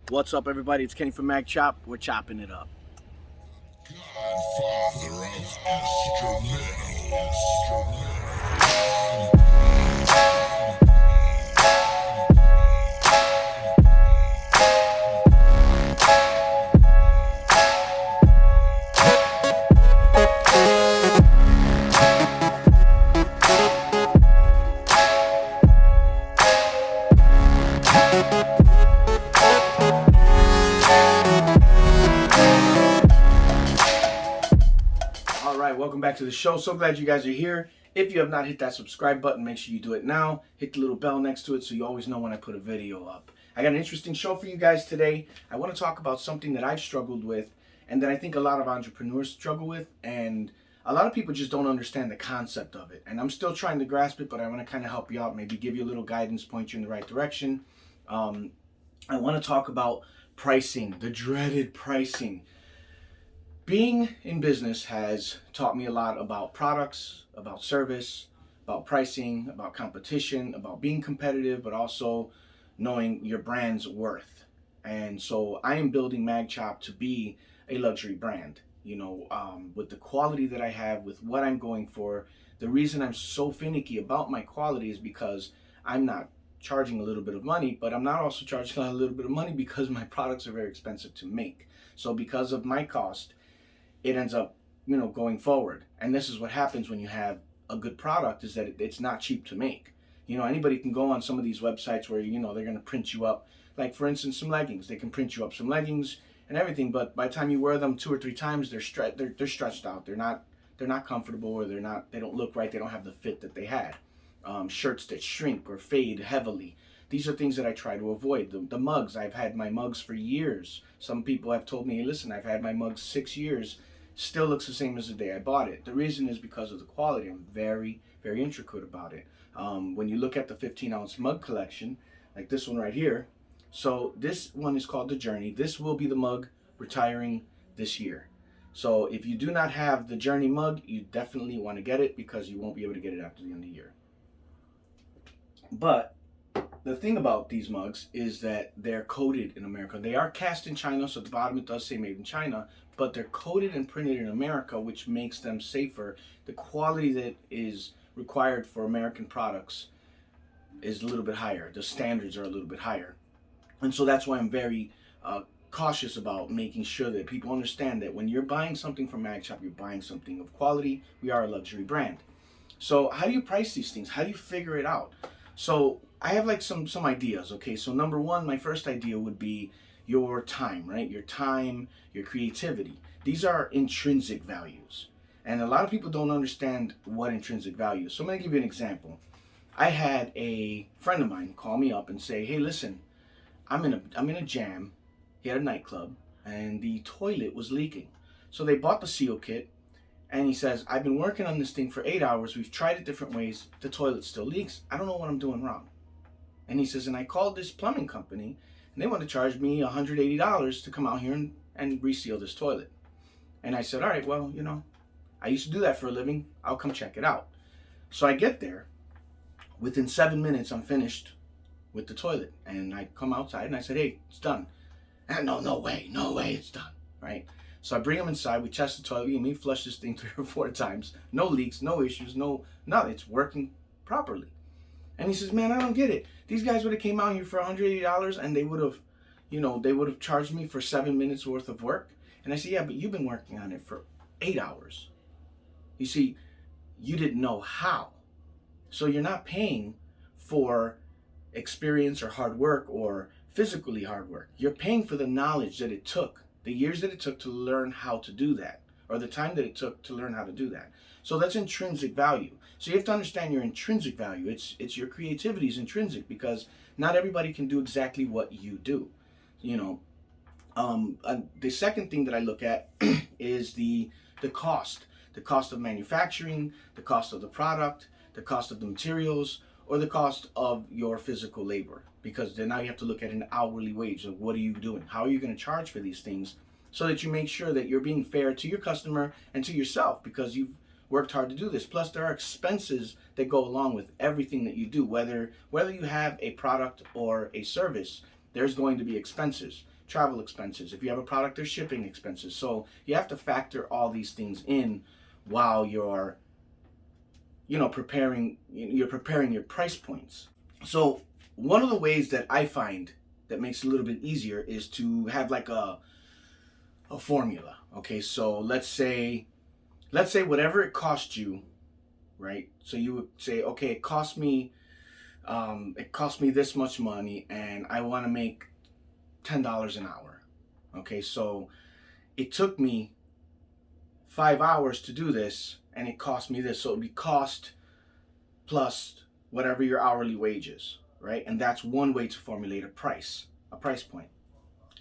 What's up, everybody? It's Kenny from Mag Chop. We're chopping it up. Godfather of instrumental. All right, welcome back to the show. So glad you guys are here. If you have not hit that subscribe button, make sure you do it now. Hit the little bell next to it so you always know when I put a video up. I got an interesting show for you guys today. I want to talk about something that I've struggled with and that I think a lot of entrepreneurs struggle with, and a lot of people just don't understand the concept of it. And I'm still trying to grasp it, but I want to kind of help you out, maybe give you a little guidance, point you in the right direction. I want to talk about pricing, the dreaded pricing. Being in business has taught me a lot about products, about service, about pricing, about competition, about being competitive, but also knowing your brand's worth. And so I am building MagChop to be a luxury brand. With the quality that I have, with what I'm going for. The reason I'm so finicky about my quality is because I'm not charging a little bit of money, but I'm not also charging a little bit of money because my products are very expensive to make. So because of my cost, it ends up, going forward. And this is what happens when you have a good product, is that it's not cheap to make. Anybody can go on some of these websites where, they're going to print you up. Like, for instance, some leggings. They can print you up some leggings and everything, but by the time you wear them 2 or 3 times, they're stretched out. They're not comfortable, or they don't look right. They don't have the fit that they had. Shirts that shrink or fade heavily. These are things that I try to avoid. The mugs, I've had my mugs for years. Some people have told me, hey, listen, I've had my mugs 6 years, still looks the same as the day I bought it. The reason is because of the quality. I'm very, very intricate about it. When you look at the 15-ounce mug collection, like this one right here, so this one is called the Journey. This will be the mug retiring this year. So if you do not have the Journey mug, you definitely want to get it, because you won't be able to get it after the end of the year. But the thing about these mugs is that they're coated in America. They are cast in China, so at the bottom it does say made in China, but they're coated and printed in America, which makes them safer. The quality that is required for American products is a little bit higher. The standards are a little bit higher. And so that's why I'm very cautious about making sure that people understand that when you're buying something from MagChop, you're buying something of quality. We are a luxury brand. So how do you price these things? How do you figure it out? So I have like some ideas. Okay, so number one, my first idea would be your time, right? Your time, your creativity. These are intrinsic values. And a lot of people don't understand what intrinsic value is. So I'm going to give you an example. I had a friend of mine call me up and say, hey, listen, I'm in a jam. He had a nightclub and the toilet was leaking. So they bought the seal kit, and he says, I've been working on this thing for 8 hours. We've tried it different ways. The toilet still leaks. I don't know what I'm doing wrong. And he says, and I called this plumbing company, and they want to charge me $180 to come out here and reseal this toilet. And I said, all right, well, I used to do that for a living. I'll come check it out. So I get there. Within 7 minutes, I'm finished with the toilet. And I come outside and I said, hey, it's done. And no way, it's done, right? So I bring him inside. We test the toilet. We flush this thing 3 or 4 times. No leaks, no issues, nothing. It's working properly. And he says, man, I don't get it. These guys would have came out here for $180, and they would have charged me for 7 minutes worth of work. And I said, yeah, but you've been working on it for 8 hours. You see, you didn't know how. So you're not paying for experience or hard work or physically hard work. You're paying for the knowledge that it took, the years that it took to learn how to do that, or the time that it took to learn how to do that. So that's intrinsic value. So you have to understand your intrinsic value. It's your creativity is intrinsic, because not everybody can do exactly what you do. The second thing that I look at is the cost of manufacturing, the cost of the product, the cost of the materials, or the cost of your physical labor. Because then now you have to look at an hourly wage. So what are you doing? How are you going to charge for these things, so that you make sure that you're being fair to your customer and to yourself, because you've worked hard to do this. Plus, there are expenses that go along with everything that you do. Whether you have a product or a service, there's going to be expenses. travel expenses. If you have a product, there's shipping expenses. So you have to factor all these things in while you're preparing your price points. So one of the ways that I find that makes it a little bit easier is to have like a formula. Okay, so let's say whatever it cost you, right? So you would say, okay, it cost me this much money, and I want to make $10 an hour. Okay, so it took me 5 hours to do this, and it cost me this. So it would be cost plus whatever your hourly wage is, right? And that's one way to formulate a price point.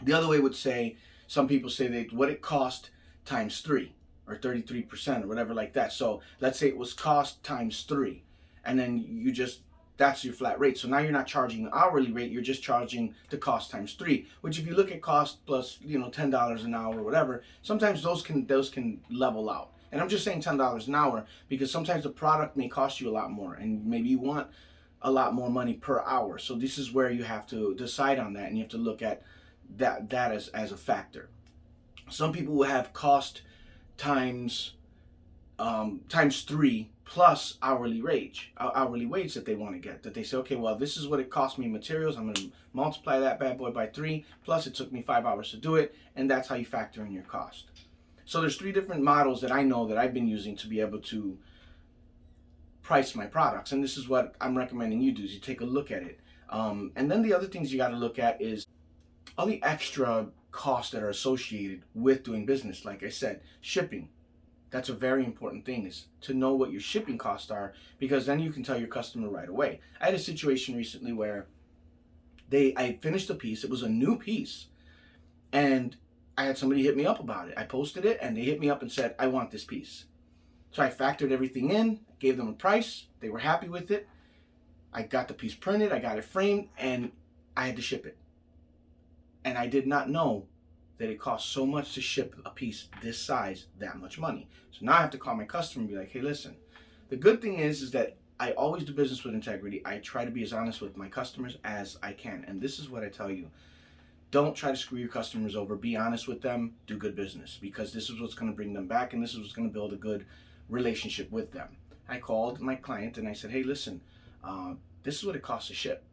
The other way would say, some people say that what it cost times 3 or 33% or whatever like that. So let's say it was cost times 3, and then that's your flat rate. So now you're not charging the hourly rate, you're just charging the cost times 3, which if you look at cost plus, $10 an hour or whatever, sometimes those can level out. And I'm just saying $10 an hour because sometimes the product may cost you a lot more, and maybe you want a lot more money per hour. So this is where you have to decide on that, and you have to look at that as a factor. Some people will have cost times 3 plus hourly wage that they want to get. That they say, okay, well, this is what it cost me in materials. I'm going to multiply that bad boy by 3, plus it took me 5 hours to do it, and that's how you factor in your cost. So there's 3 different models that I know that I've been using to be able to price my products, and this is what I'm recommending you do, is you take a look at it. And then the other things you got to look at is all the extra costs that are associated with doing business. Like I said, shipping. That's a very important thing, is to know what your shipping costs are, because then you can tell your customer right away. I had a situation recently where I finished a piece. It was a new piece, and I had somebody hit me up about it. I posted it, and they hit me up and said, I want this piece. So I factored everything in, gave them a price. They were happy with it. I got the piece printed, I got it framed, and I had to ship it. And I did not know that it costs so much to ship a piece this size, that much money. So now I have to call my customer and be like, hey, listen, the good thing is that I always do business with integrity. I try to be as honest with my customers as I can. And this is what I tell you. Don't try to screw your customers over. Be honest with them. Do good business, because this is what's going to bring them back, and this is what's going to build a good relationship with them. I called my client and I said, hey, listen, this is what it costs to ship.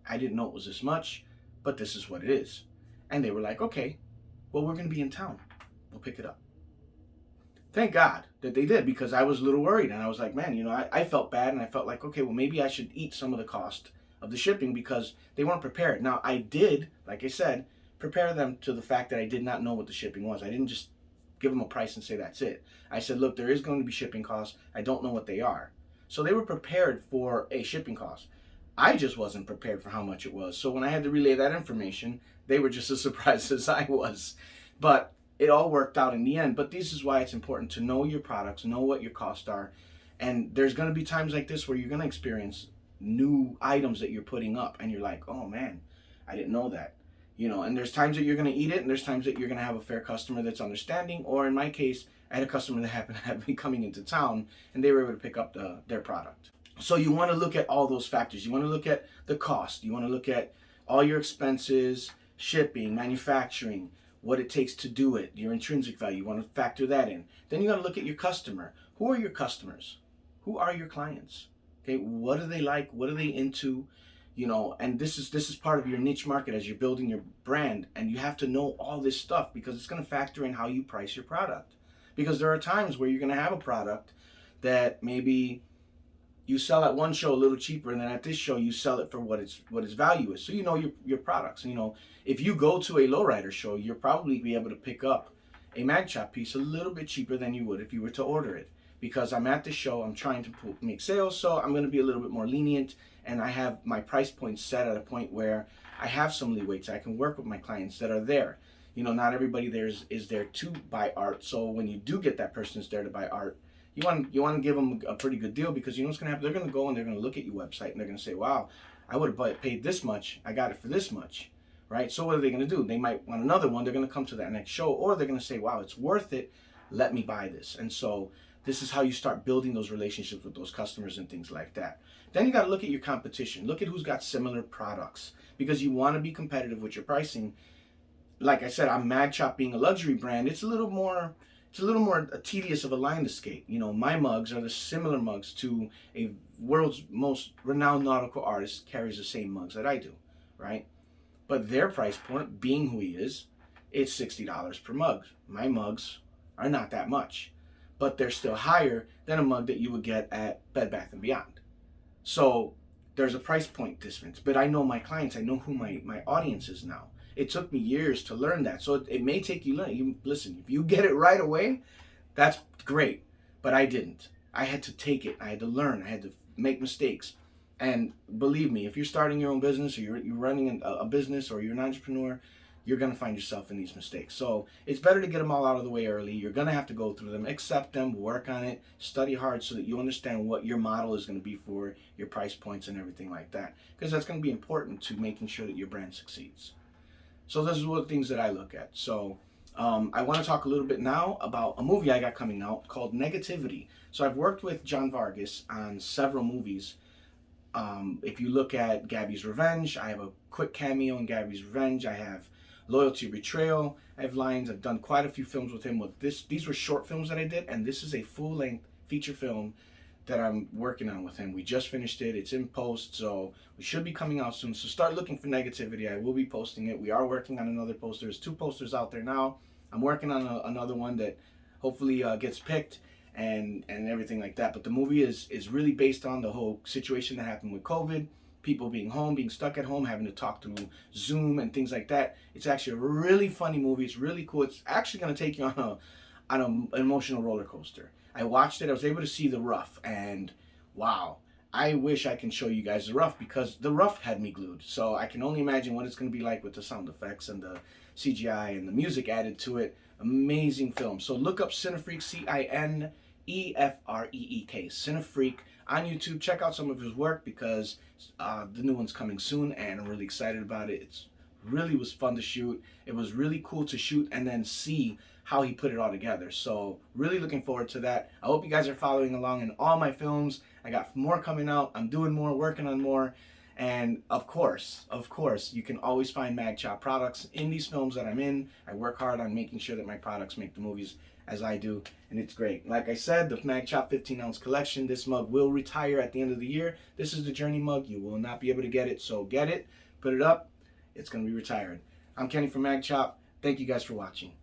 I didn't know it was this much, but this is what it is. And they were like, okay, well, we're going to be in town. We'll pick it up. Thank God that they did, because I was a little worried, and I was like, man, I felt bad, and I felt like, okay, well, maybe I should eat some of the cost of the shipping, because they weren't prepared. Now, I did, like I said, prepare them to the fact that I did not know what the shipping was. I didn't just give them a price and say that's it. I said, look, there is going to be shipping costs. I don't know what they are. So they were prepared for a shipping cost. I just wasn't prepared for how much it was. So when I had to relay that information, they were just as surprised as I was. But it all worked out in the end. But this is why it's important to know your products, know what your costs are. And there's going to be times like this where you're going to experience new items that you're putting up, and you're like, oh man, I didn't know that. And there's times that you're going to eat it, and there's times that you're going to have a fair customer that's understanding. Or in my case, I had a customer that happened to have me coming into town, and they were able to pick up their product. So you want to look at all those factors. You want to look at the cost. You want to look at all your expenses, shipping, manufacturing, what it takes to do it, your intrinsic value. You want to factor that in. Then you got to look at your customer. Who are your customers? Who are your clients? Okay, what do they like? What are they into? And this is part of your niche market as you're building your brand, and you have to know all this stuff, because it's going to factor in how you price your product. Because there are times where you're going to have a product that maybe you sell at one show a little cheaper, and then at this show you sell it for what its value is. So your products. If you go to a lowrider show, you'll probably be able to pick up a mag chop piece a little bit cheaper than you would if you were to order it. Because I'm at the show, I'm trying to make sales, so I'm going to be a little bit more lenient, and I have my price point set at a point where I have some leeway, so I can work with my clients that are there. Not everybody there is there to buy art, so when you do get that person that's there to buy art, you want to give them a pretty good deal, because what's going to happen. They're going to go and they're going to look at your website, and they're going to say, wow, I would have paid this much, I got it for this much, right? So what are they going to do? They might want another one. They're going to come to that next show, or they're going to say, wow, it's worth it, let me buy this. And so this is how you start building those relationships with those customers and things like that. Then you got to look at your competition. Look at who's got similar products, because you want to be competitive with your pricing. like I said, I'm Mad Chop being a luxury brand. It's a little more tedious of a line to skate. You know, my mugs are the similar mugs to a world's most renowned nautical artist carries the same mugs that I do, right? But their price point, being who he is, it's $60 per mug. My mugs are not that much, but they're still higher than a mug that you would get at Bed Bath and Beyond. So there's a price point difference. But I know my clients. I know who my audience is now. It took me years to learn that. So it may take you learning. You listen. If you get it right away, that's great. But I didn't. I had to take it. I had to learn. I had to make mistakes. And believe me, if you're starting your own business or you're running a business or you're an entrepreneur, you're going to find yourself in these mistakes. So it's better to get them all out of the way early. You're going to have to go through them, accept them, work on it, study hard so that you understand what your model is going to be for your price points and everything like that. Because that's going to be important to making sure that your brand succeeds. So those are the things that I look at. So I want to talk a little bit now about a movie I got coming out called Negativity. So I've worked with John Vargas on several movies. If you look at Gabby's Revenge, I have a quick cameo in Gabby's Revenge. I have Loyalty or Betrayal. I have lines. I've done quite a few films with him. These were short films that I did, and this is a full-length feature film that I'm working on with him. We just finished it. It's in post, so we should be coming out soon. So start looking for Negativity. I will be posting it. We are working on another poster. There's 2 posters out there now. I'm working on another one that hopefully gets picked and everything like that. But the movie is really based on the whole situation that happened with COVID. People being home, being stuck at home, having to talk through Zoom and things like that. It's actually a really funny movie. It's really cool. It's actually going to take you on an emotional roller coaster. I watched it. I was able to see The Rough, and wow, I wish I can show you guys The Rough because The Rough had me glued. So I can only imagine what it's going to be like with the sound effects and the CGI and the music added to it. Amazing film. So look up Cinefreak, Cinefreek, Cinefreak on YouTube. Check out some of his work because the new one's coming soon, and I'm really excited about it. It's really was fun to shoot. It was really cool to shoot and then see how he put it all together. So really looking forward to that. I hope you guys are following along in all my films. I got more coming out. I'm doing more, working on more. And of course, you can always find Mag Chop products in these films that I'm in. I work hard on making sure that my products make the movies as I do, and it's great. Like I said, the Mag Chop 15-ounce collection, this mug will retire at the end of the year. This is the Journey mug. You will not be able to get it, so get it, put it up. It's going to be retired. I'm Kenny from Mag Chop. Thank you guys for watching.